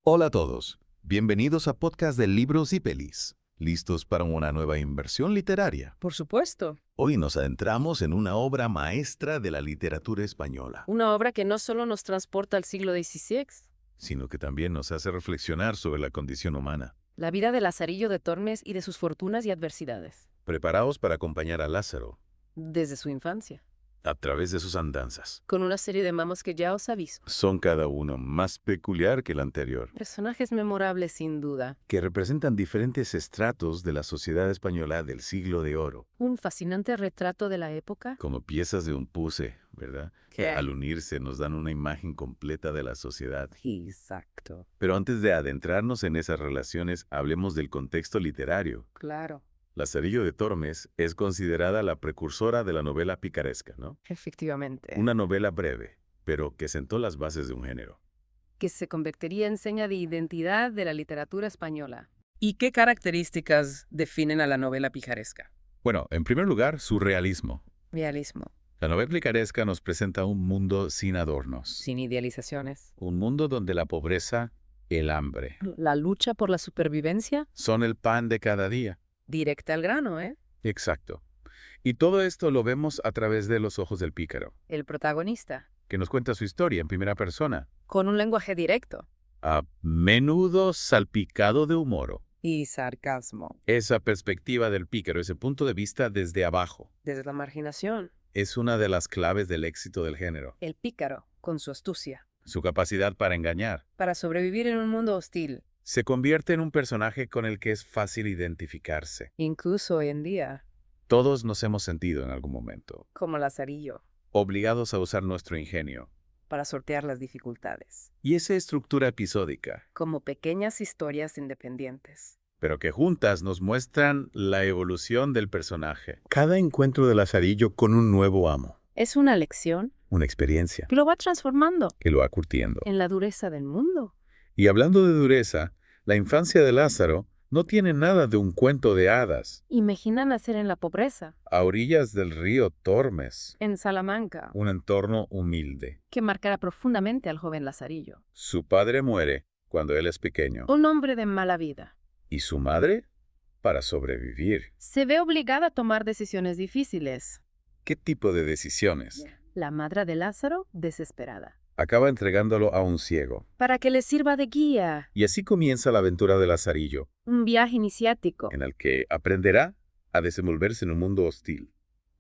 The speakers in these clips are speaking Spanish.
Hola a todos, bienvenidos a Podcast de Libros y Pelis. ¿Listos para una nueva inversión literaria? Por supuesto, Hoy nos adentramos en una obra maestra de la literatura española, una obra que no solo nos transporta al siglo XVI, sino que también nos hace reflexionar sobre la condición humana. la vida de Lazarillo de Tormes y de sus fortunas y adversidades, Preparaos para acompañar a Lázaro desde su infancia, a través de sus andanzas. con una serie de mamos que ya os aviso. Son cada uno más peculiar que el anterior, Personajes memorables sin duda, que representan diferentes estratos de la sociedad española del siglo de oro, un fascinante retrato de la época como piezas de un puzzle, ¿verdad? que... Al unirse nos dan una imagen completa de la sociedad. Exacto. Pero antes de adentrarnos en esas relaciones, hablemos del contexto literario. Claro, Lazarillo de Tormes es considerada la precursora de la novela picaresca, ¿no? efectivamente. Una novela breve, pero que sentó las bases de un género. Que se convertiría en seña de identidad de la literatura española. ¿Y qué características definen a la novela picaresca? Bueno, en primer lugar, su realismo. Realismo, La novela picaresca nos presenta un mundo sin adornos. sin idealizaciones. Un mundo donde la pobreza, el hambre, La lucha por la supervivencia, son el pan de cada día. directa al grano, ¿eh? Exacto. Y todo esto lo vemos a través de los ojos del pícaro, El protagonista, que nos cuenta su historia en primera persona, con un lenguaje directo a menudo salpicado de humor. y sarcasmo, Esa perspectiva del pícaro, ese punto de vista desde abajo, desde la marginación. es una de las claves del éxito del género. El pícaro, con su astucia, Su capacidad para engañar. para sobrevivir en un mundo hostil, Se convierte en un personaje con el que es fácil identificarse. incluso hoy en día, Todos nos hemos sentido en algún momento como Lazarillo, obligados a usar nuestro ingenio. para sortear las dificultades, Y esa estructura episódica, como pequeñas historias independientes. pero que juntas nos muestran la evolución del personaje. Cada encuentro de Lazarillo con un nuevo amo. Es una lección Una experiencia que lo va transformando que lo va curtiendo. en la dureza del mundo. Y hablando de dureza, la infancia de Lázaro no tiene nada de un cuento de hadas. Imagina nacer en la pobreza, A orillas del río Tormes, en Salamanca, un entorno humilde. que marcará profundamente al joven Lazarillo. Su padre muere cuando él es pequeño. Un hombre de mala vida. ¿Y su madre? Para sobrevivir. Se ve obligada a tomar decisiones difíciles. ¿Qué tipo de decisiones? La madre de Lázaro, desesperada, Acaba entregándolo a un ciego. para que le sirva de guía. Y así comienza la aventura de Lazarillo, Un viaje iniciático, en el que aprenderá a desenvolverse en un mundo hostil.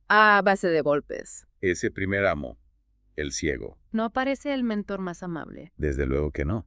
a base de golpes. Ese primer amo, el ciego. No aparece el mentor más amable. Desde luego que no.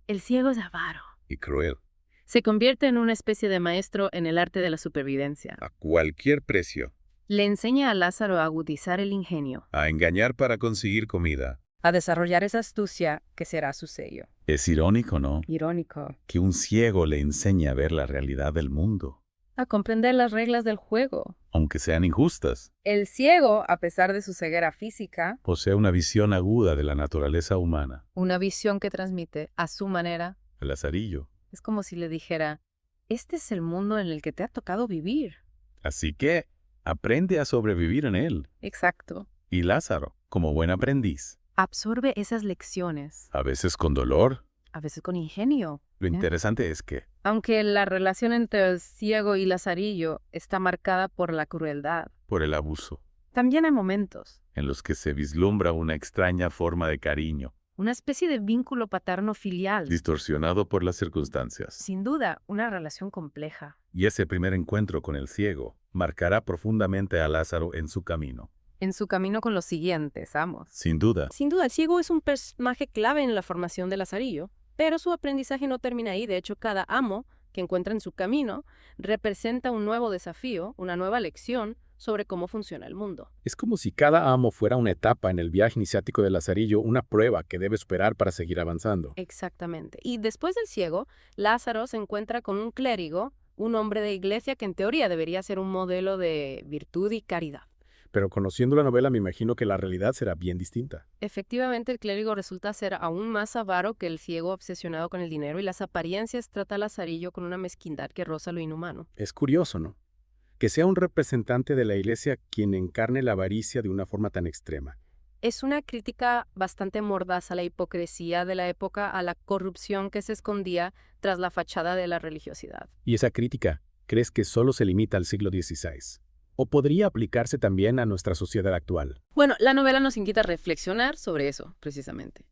El ciego es avaro. Y cruel. Se convierte en una especie de maestro en el arte de la supervivencia. A cualquier precio. Le enseña a Lázaro a agudizar el ingenio, A engañar para conseguir comida. a desarrollar esa astucia que será su sello. Es irónico, ¿no? Irónico. Que un ciego le enseñe a ver la realidad del mundo, A comprender las reglas del juego. aunque sean injustas. El ciego, a pesar de su ceguera física, Posee una visión aguda de la naturaleza humana. una visión que transmite a su manera. El Lazarillo. Es como si le dijera, este es el mundo en el que te ha tocado vivir. Así que aprende a sobrevivir en él. Exacto. Y Lázaro, como buen aprendiz, Absorbe esas lecciones, a veces con dolor. a veces con ingenio. Lo interesante es que, Aunque la relación entre el ciego y Lazarillo está marcada por la crueldad, por el abuso, también hay momentos, en los que se vislumbra una extraña forma de cariño, una especie de vínculo paterno-filial. distorsionado por las circunstancias. Sin duda, una relación compleja. Y ese primer encuentro con el ciego marcará profundamente a Lázaro en su camino. En su camino con los siguientes amos. Sin duda. Sin duda, el ciego es un personaje clave en la formación de Lazarillo, pero su aprendizaje no termina ahí. De hecho, cada amo que encuentra en su camino representa un nuevo desafío, una nueva lección sobre cómo funciona el mundo. Es como si cada amo fuera una etapa en el viaje iniciático de Lazarillo, una prueba que debe superar para seguir avanzando. Exactamente. Y después del ciego, Lázaro se encuentra con un clérigo, un hombre de iglesia que en teoría debería ser un modelo de virtud y caridad. Pero conociendo la novela me imagino que la realidad será bien distinta. Efectivamente, el clérigo resulta ser aún más avaro que el ciego obsesionado con el dinero y las apariencias trata a Lazarillo con una mezquindad que roza lo inhumano. Es curioso, ¿no? Que sea un representante de la iglesia quien encarne la avaricia de una forma tan extrema. Es una crítica bastante mordaz a la hipocresía de la época, a la corrupción que se escondía tras la fachada de la religiosidad. ¿Y esa crítica, crees que solo se limita al siglo XVI? ¿O podría aplicarse también a nuestra sociedad actual? Bueno, la novela nos invita a reflexionar sobre eso, precisamente.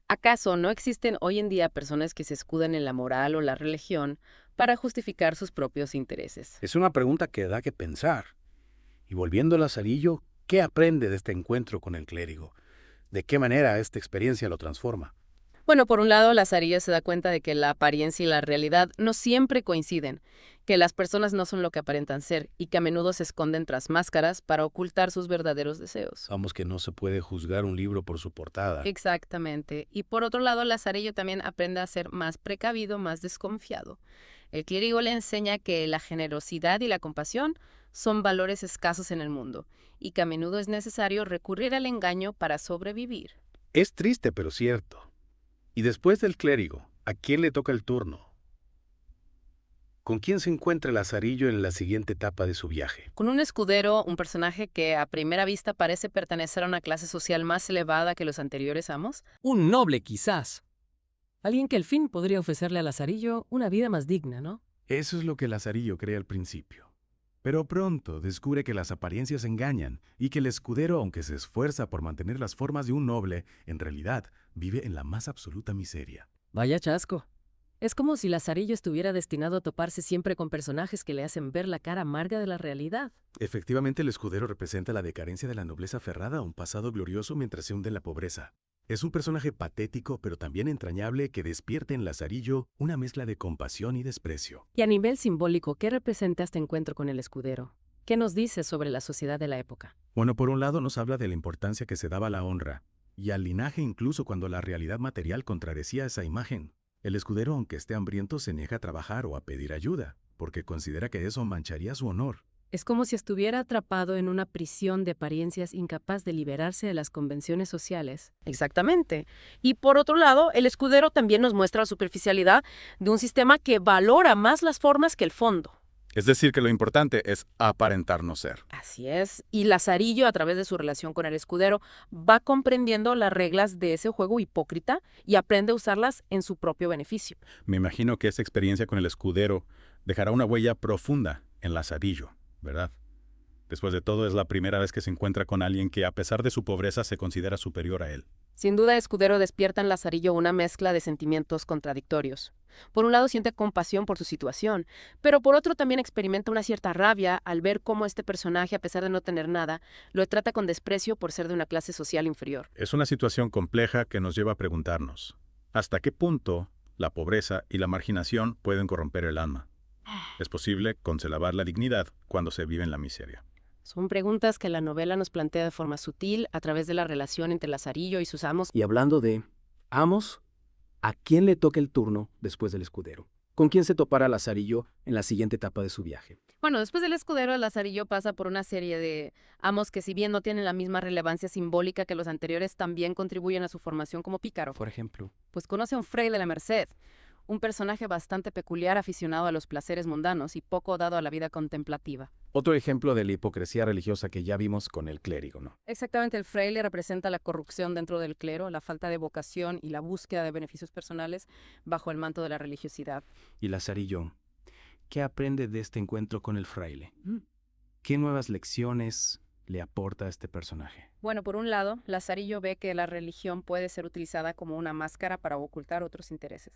¿Acaso no existen hoy en día personas que se escudan en la moral o la religión para justificar sus propios intereses? Es una pregunta que da que pensar. Y volviendo al Lazarillo, ¿qué aprende de este encuentro con el clérigo? ¿De qué manera esta experiencia lo transforma? Bueno, por un lado, Lazarillo se da cuenta de que la apariencia y la realidad no siempre coinciden, que las personas no son lo que aparentan ser y que a menudo se esconden tras máscaras para ocultar sus verdaderos deseos. Vamos, que no se puede juzgar un libro por su portada. Exactamente. Y por otro lado, Lazarillo también aprende a ser más precavido, más desconfiado. El clérigo le enseña que la generosidad y la compasión son valores escasos en el mundo y que a menudo es necesario recurrir al engaño para sobrevivir. Es triste, pero cierto. Y después del clérigo, ¿a quién le toca el turno? ¿Con quién se encuentra el Lazarillo en la siguiente etapa de su viaje? Con un escudero, un personaje que a primera vista parece pertenecer a una clase social más elevada que los anteriores amos. Un noble, quizás. Alguien que al fin podría ofrecerle a Lazarillo una vida más digna, ¿no? Eso es lo que Lazarillo cree al principio. Pero pronto descubre que las apariencias engañan y que el escudero, aunque se esfuerza por mantener las formas de un noble, en realidad vive en la más absoluta miseria. Vaya chasco. Es como si Lazarillo estuviera destinado a toparse siempre con personajes que le hacen ver la cara amarga de la realidad. Efectivamente, el escudero representa la decadencia de la nobleza aferrada a un pasado glorioso mientras se hunde en la pobreza. Es un personaje patético, pero también entrañable, que despierta en Lazarillo una mezcla de compasión y desprecio. Y a nivel simbólico, ¿qué representa este encuentro con el escudero? ¿Qué nos dice sobre la sociedad de la época? Bueno, por un lado nos habla de la importancia que se daba a la honra y al linaje incluso cuando la realidad material contradecía esa imagen. El escudero, aunque esté hambriento, se niega a trabajar o a pedir ayuda, porque considera que eso mancharía su honor. Es como si estuviera atrapado en una prisión de apariencias, incapaz de liberarse de las convenciones sociales. Exactamente. Y por otro lado, el escudero también nos muestra la superficialidad de un sistema que valora más las formas que el fondo. Es decir, que lo importante es aparentar no ser. Así es. Y Lazarillo, a través de su relación con el escudero, va comprendiendo las reglas de ese juego hipócrita y aprende a usarlas en su propio beneficio. Me imagino que esa experiencia con el escudero dejará una huella profunda en Lazarillo, ¿verdad? Después de todo, es la primera vez que se encuentra con alguien que, a pesar de su pobreza, se considera superior a él. Sin duda, Escudero despierta en Lazarillo una mezcla de sentimientos contradictorios. Por un lado, siente compasión por su situación, pero por otro también experimenta una cierta rabia al ver cómo este personaje, a pesar de no tener nada, lo trata con desprecio por ser de una clase social inferior. Es una situación compleja que nos lleva a preguntarnos, ¿hasta qué punto la pobreza y la marginación pueden corromper el alma? ¿Es posible conservar la dignidad cuando se vive en la miseria? Son preguntas que la novela nos plantea de forma sutil a través de la relación entre Lazarillo y sus amos. Y hablando de amos, ¿a quién le toca el turno después del escudero? ¿Con quién se topará Lazarillo en la siguiente etapa de su viaje? Bueno, después del escudero, Lazarillo pasa por una serie de amos que, si bien no tienen la misma relevancia simbólica que los anteriores, también contribuyen a su formación como pícaro. Por ejemplo, Pues conoce a un Fray de la Merced, un personaje bastante peculiar, aficionado a los placeres mundanos y poco dado a la vida contemplativa. Otro ejemplo de la hipocresía religiosa que ya vimos con el clérigo, ¿no? Exactamente, el fraile representa la corrupción dentro del clero, la falta de vocación y la búsqueda de beneficios personales bajo el manto de la religiosidad. y Lazarillo, ¿qué aprende de este encuentro con el fraile? ¿Qué nuevas lecciones le aporta a este personaje? Bueno, por un lado, Lazarillo ve que la religión puede ser utilizada como una máscara para ocultar otros intereses.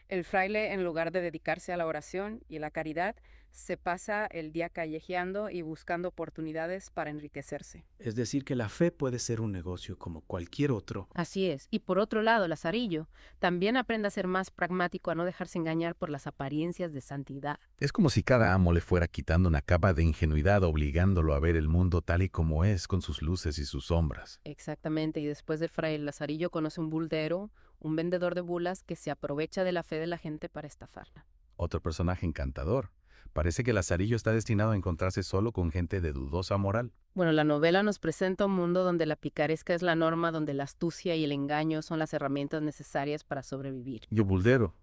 El fraile, en lugar de dedicarse a la oración y la caridad, se pasa el día callejeando y buscando oportunidades para enriquecerse. Es decir, que la fe puede ser un negocio como cualquier otro. Así es. Y por otro lado, Lazarillo también aprende a ser más pragmático, a no dejarse engañar por las apariencias de santidad. Es como si cada amo le fuera quitando una capa de ingenuidad, obligándolo a ver el mundo tal y como es, con sus luces y sus sombras. Exactamente. Y después del fraile, Lazarillo conoce un buldero, un vendedor de bulas que se aprovecha de la fe de la gente para estafarla. Otro personaje encantador. Parece que Lazarillo está destinado a encontrarse solo con gente de dudosa moral. Bueno, la novela nos presenta un mundo donde la picaresca es la norma, donde la astucia y el engaño son las herramientas necesarias para sobrevivir. Y Obuldero,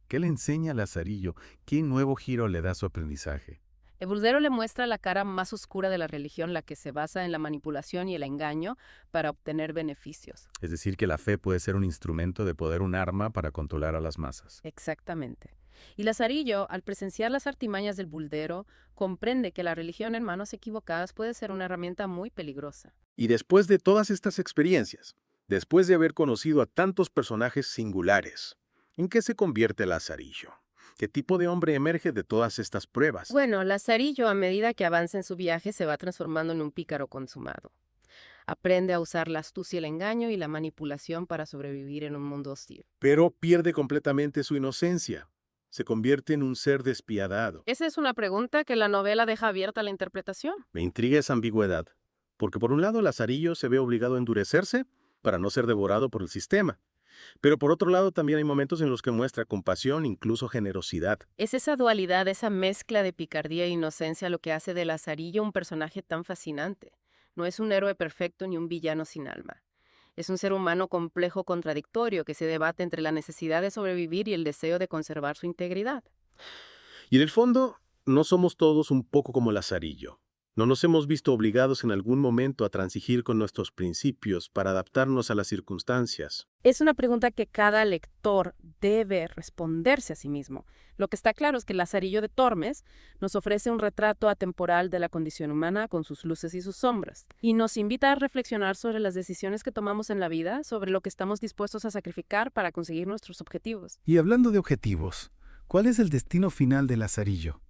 ¿qué le enseña a Lazarillo? ¿Qué nuevo giro le da a su aprendizaje? El Buldero le muestra la cara más oscura de la religión, la que se basa en la manipulación y el engaño para obtener beneficios. Es decir, que la fe puede ser un instrumento de poder, un arma para controlar a las masas. Exactamente. Y Lazarillo, al presenciar las artimañas del Buldero, comprende que la religión en manos equivocadas puede ser una herramienta muy peligrosa. Y después de todas estas experiencias, después de haber conocido a tantos personajes singulares, ¿en qué se convierte Lazarillo? ¿Qué tipo de hombre emerge de todas estas pruebas? Bueno, Lazarillo, a medida que avanza en su viaje, se va transformando en un pícaro consumado. Aprende a usar la astucia, el engaño y la manipulación para sobrevivir en un mundo hostil. Pero pierde completamente su inocencia. Se convierte en un ser despiadado. Esa es una pregunta que la novela deja abierta a la interpretación. Me intriga esa ambigüedad, porque por un lado Lazarillo se ve obligado a endurecerse para no ser devorado por el sistema, pero por otro lado también hay momentos en los que muestra compasión, incluso generosidad. Es esa dualidad, esa mezcla de picardía e inocencia lo que hace de Lazarillo un personaje tan fascinante. No es un héroe perfecto ni un villano sin alma. Es un ser humano complejo, contradictorio, que se debate entre la necesidad de sobrevivir y el deseo de conservar su integridad. Y en el fondo, no somos todos un poco como Lazarillo. ¿No nos hemos visto obligados en algún momento a transigir con nuestros principios para adaptarnos a las circunstancias? Es una pregunta que cada lector debe responderse a sí mismo. Lo que está claro es que Lazarillo de Tormes nos ofrece un retrato atemporal de la condición humana con sus luces y sus sombras, y nos invita a reflexionar sobre las decisiones que tomamos en la vida, sobre lo que estamos dispuestos a sacrificar para conseguir nuestros objetivos. Y hablando de objetivos, ¿cuál es el destino final de Lazarillo?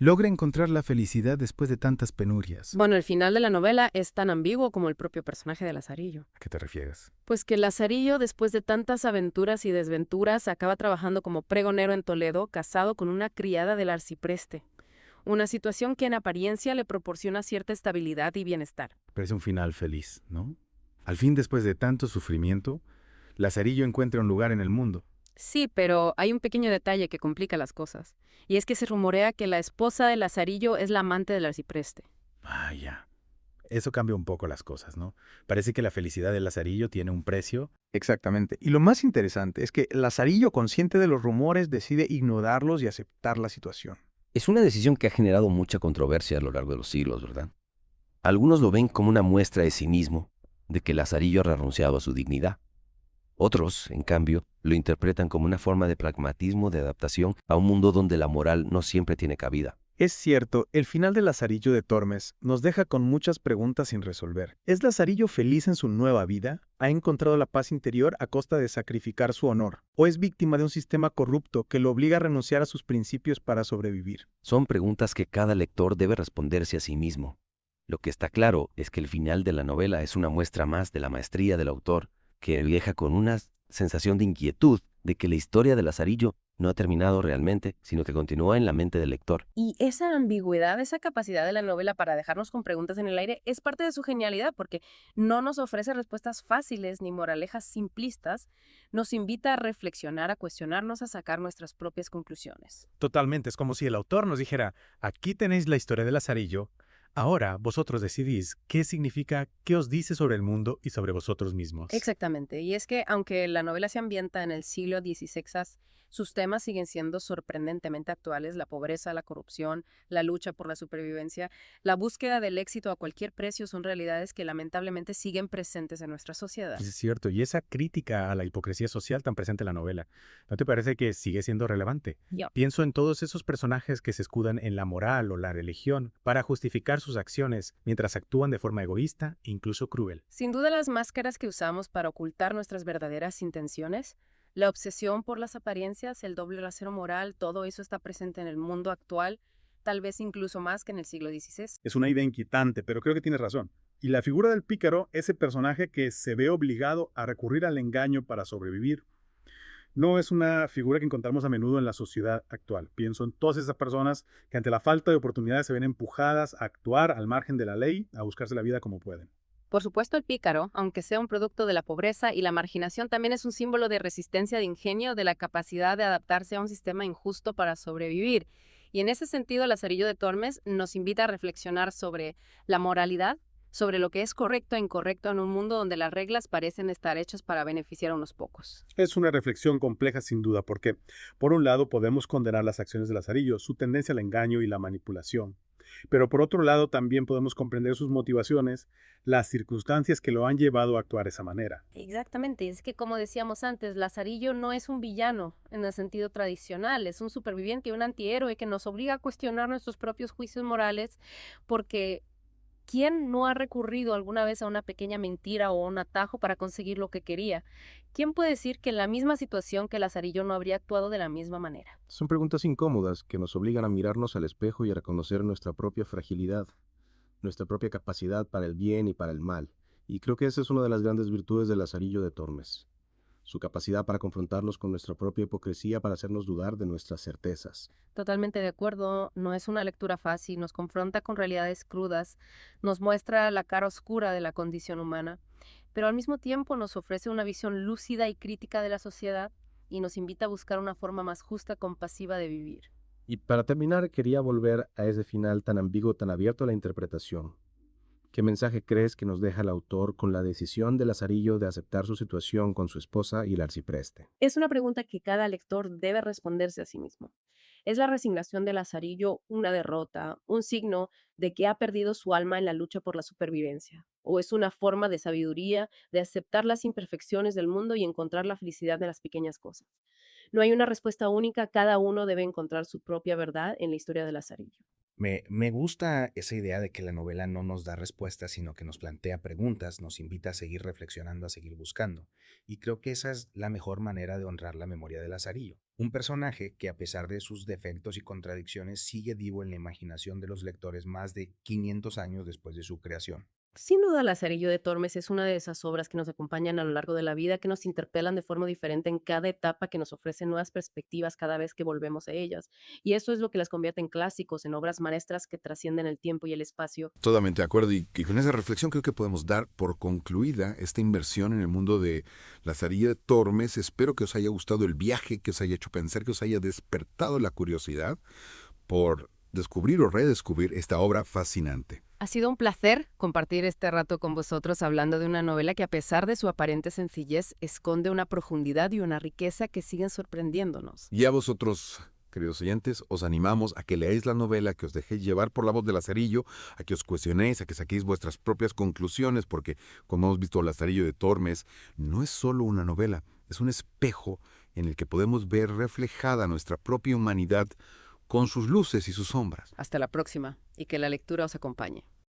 ¿Logra encontrar la felicidad después de tantas penurias? Bueno, el final de la novela es tan ambiguo como el propio personaje de Lazarillo. ¿A qué te refieres? Pues que Lazarillo, después de tantas aventuras y desventuras, acaba trabajando como pregonero en Toledo, casado con una criada del arcipreste. Una situación que en apariencia le proporciona cierta estabilidad y bienestar. Parece un final feliz, ¿no? Al fin, después de tanto sufrimiento, Lazarillo encuentra un lugar en el mundo. Sí, pero hay un pequeño detalle que complica las cosas. Y es que se rumorea que la esposa de Lazarillo es la amante del arcipreste. Vaya. Eso cambia un poco las cosas, ¿no? Parece que la felicidad de Lazarillo tiene un precio. Exactamente. Y lo más interesante es que Lazarillo, consciente de los rumores, decide ignorarlos y aceptar la situación. Es una decisión que ha generado mucha controversia a lo largo de los siglos, ¿verdad? Algunos lo ven como una muestra de cinismo, de que Lazarillo ha renunciado a su dignidad. Otros, en cambio, lo interpretan como una forma de pragmatismo de adaptación a un mundo donde la moral no siempre tiene cabida. Es cierto, el final de Lazarillo de Tormes nos deja con muchas preguntas sin resolver. ¿Es Lazarillo feliz en su nueva vida? ¿Ha encontrado la paz interior a costa de sacrificar su honor? ¿O es víctima de un sistema corrupto que lo obliga a renunciar a sus principios para sobrevivir? Son preguntas que cada lector debe responderse a sí mismo. Lo que está claro es que el final de la novela es una muestra más de la maestría del autor, que deja con una sensación de inquietud de que la historia de Lazarillo no ha terminado realmente, sino que continúa en la mente del lector. Y esa ambigüedad, esa capacidad de la novela para dejarnos con preguntas en el aire es parte de su genialidad, porque no nos ofrece respuestas fáciles ni moralejas simplistas, nos invita a reflexionar, a cuestionarnos, a sacar nuestras propias conclusiones. Totalmente, es como si el autor nos dijera, aquí tenéis la historia de Lazarillo, ahora vosotros decidís qué significa, qué os dice sobre el mundo y sobre vosotros mismos. Exactamente, y es que aunque la novela se ambienta en el siglo XVI, sus temas siguen siendo sorprendentemente actuales: la pobreza, la corrupción, la lucha por la supervivencia, la búsqueda del éxito a cualquier precio son realidades que lamentablemente siguen presentes en nuestra sociedad. Es cierto, y esa crítica a la hipocresía social tan presente en la novela, ¿no te parece que sigue siendo relevante? Yo. Pienso en todos esos personajes que se escudan en la moral o la religión para justificar sus acciones, mientras actúan de forma egoísta e incluso cruel. Sin duda, las máscaras que usamos para ocultar nuestras verdaderas intenciones, la obsesión por las apariencias, el doble rasero moral, todo eso está presente en el mundo actual, tal vez incluso más que en el siglo XVI. Es una idea inquietante, pero creo que tienes razón. Y la figura del pícaro, ese personaje que se ve obligado a recurrir al engaño para sobrevivir, no es una figura que encontramos a menudo en la sociedad actual. Pienso en todas esas personas que ante la falta de oportunidades se ven empujadas a actuar al margen de la ley, a buscarse la vida como pueden. Por supuesto, el pícaro, aunque sea un producto de la pobreza y la marginación, también es un símbolo de resistencia, de ingenio, de la capacidad de adaptarse a un sistema injusto para sobrevivir. Y en ese sentido, Lazarillo de Tormes nos invita a reflexionar sobre la moralidad, sobre lo que es correcto e incorrecto en un mundo donde las reglas parecen estar hechas para beneficiar a unos pocos. Es una reflexión compleja sin duda, porque por un lado podemos condenar las acciones de Lazarillo, su tendencia al engaño y la manipulación. Pero por otro lado, también podemos comprender sus motivaciones, las circunstancias que lo han llevado a actuar de esa manera. Exactamente, es que como decíamos antes, Lazarillo no es un villano en el sentido tradicional, es un superviviente y un antihéroe que nos obliga a cuestionar nuestros propios juicios morales, porque ¿quién no ha recurrido alguna vez a una pequeña mentira o un atajo para conseguir lo que quería? ¿Quién puede decir que en la misma situación que Lazarillo no habría actuado de la misma manera? Son preguntas incómodas que nos obligan a mirarnos al espejo y a reconocer nuestra propia fragilidad, nuestra propia capacidad para el bien y para el mal. Y creo que esa es una de las grandes virtudes de Lazarillo de Tormes. Su capacidad para confrontarnos con nuestra propia hipocresía, para hacernos dudar de nuestras certezas. Totalmente de acuerdo, no es una lectura fácil, nos confronta con realidades crudas, nos muestra la cara oscura de la condición humana, pero al mismo tiempo nos ofrece una visión lúcida y crítica de la sociedad y nos invita a buscar una forma más justa, compasiva de vivir. Y para terminar, quería volver a ese final tan ambiguo, tan abierto a la interpretación. ¿Qué mensaje crees que nos deja el autor con la decisión de Lazarillo de aceptar su situación con su esposa y el arcipreste? Es una pregunta que cada lector debe responderse a sí mismo. ¿Es la resignación de Lazarillo una derrota, un signo de que ha perdido su alma en la lucha por la supervivencia? ¿O es una forma de sabiduría de aceptar las imperfecciones del mundo y encontrar la felicidad en las pequeñas cosas? No hay una respuesta única, cada uno debe encontrar su propia verdad en la historia de Lazarillo. Me gusta esa idea de que la novela no nos da respuestas, sino que nos plantea preguntas, nos invita a seguir reflexionando, a seguir buscando. Y creo que esa es la mejor manera de honrar la memoria de Lazarillo. Un personaje que, a pesar de sus defectos y contradicciones, sigue vivo en la imaginación de los lectores más de 500 años después de su creación. Sin duda, Lazarillo de Tormes es una de esas obras que nos acompañan a lo largo de la vida, que nos interpelan de forma diferente en cada etapa, que nos ofrecen nuevas perspectivas cada vez que volvemos a ellas. Y eso es lo que las convierte en clásicos, en obras maestras que trascienden el tiempo y el espacio. Totalmente de acuerdo. Y con esa reflexión creo que podemos dar por concluida esta inversión en el mundo de Lazarillo de Tormes. Espero que os haya gustado el viaje, que os haya hecho pensar, que os haya despertado la curiosidad por descubrir o redescubrir esta obra fascinante. Ha sido un placer compartir este rato con vosotros hablando de una novela que, a pesar de su aparente sencillez, esconde una profundidad y una riqueza que siguen sorprendiéndonos. Y a vosotros, queridos oyentes, os animamos a que leáis la novela, que os dejéis llevar por la voz de Lazarillo, a que os cuestionéis, a que saquéis vuestras propias conclusiones, porque, como hemos visto, Lazarillo de Tormes no es solo una novela, es un espejo en el que podemos ver reflejada nuestra propia humanidad con sus luces y sus sombras. Hasta la próxima y que la lectura os acompañe.